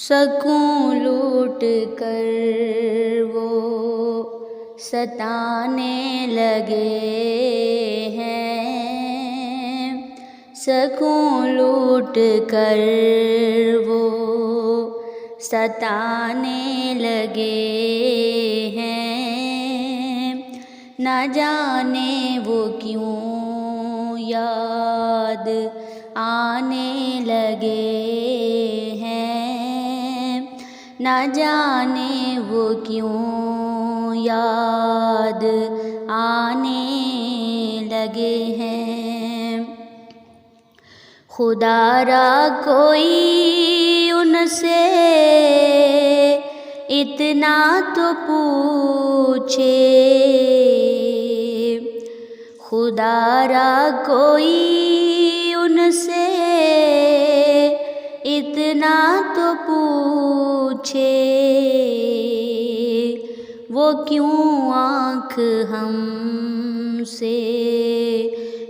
सकूं लूट कर वो सताने लगे हैं। सकूं लूट कर वो सताने लगे हैं। न जाने वो क्यों याद आने लगे हैं। न जाने वो क्यों याद आने लगे हैं। खुदारा कोई उनसे इतना तो पूछे। खुदारा कोई उनसे इतना तो पूछे। वो क्यों आँख हमसे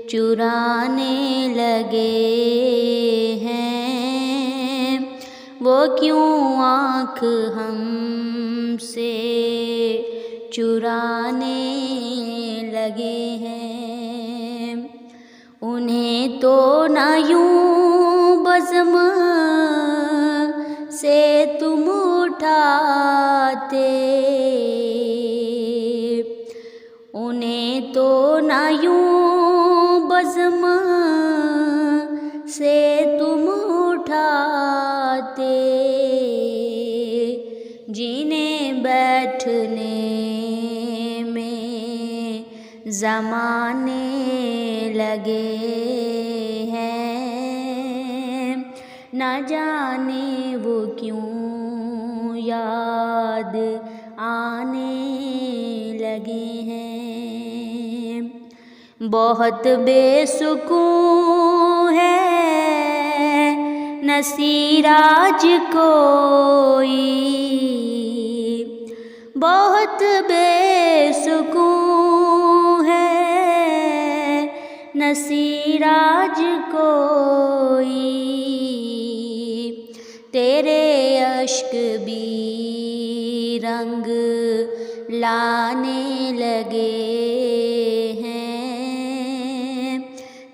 चुराने लगे हैं। वो क्यों आँख हमसे चुराने लगे हैं। उन्हें तो न यूं बज़्म से तुम उठाते। उन्हें तो न यूं बज़्म से तुम उठाते। जीने बैठने में ज़माने लगे हैं। न जाने वो क्यों याद आने लगे हैं। बहुत बेसुकून है नसीराज कोई। बहुत बेसुकून है नसीराज कोई। तेरे अश्क भी रंग लाने लगे हैं।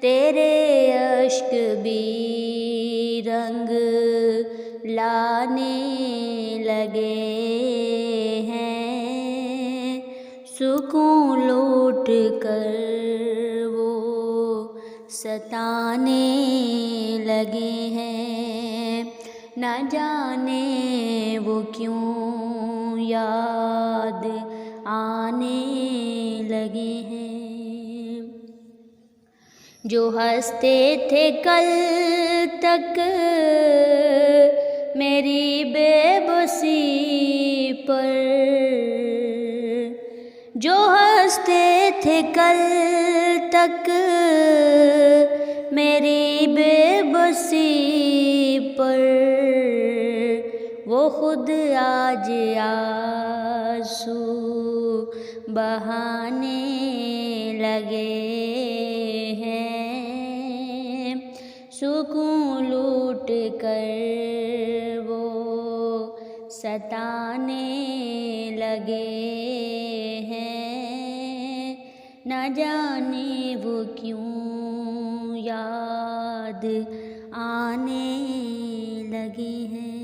तेरे अश्क भी रंग लाने लगे हैं। सुकून लूट कर वो सताने लगे हैं। न जाने वो क्यों याद आने लगे हैं। जो हंसते थे कल तक मेरी बेबसी पर। जो हंसते थे कल तक मेरी बेबसी पर। वो खुद आज आंसू बहाने लगे हैं। सुकून लूट कर वो सताने लगे हैं। न जाने वो क्यों याद आने लगे हैं।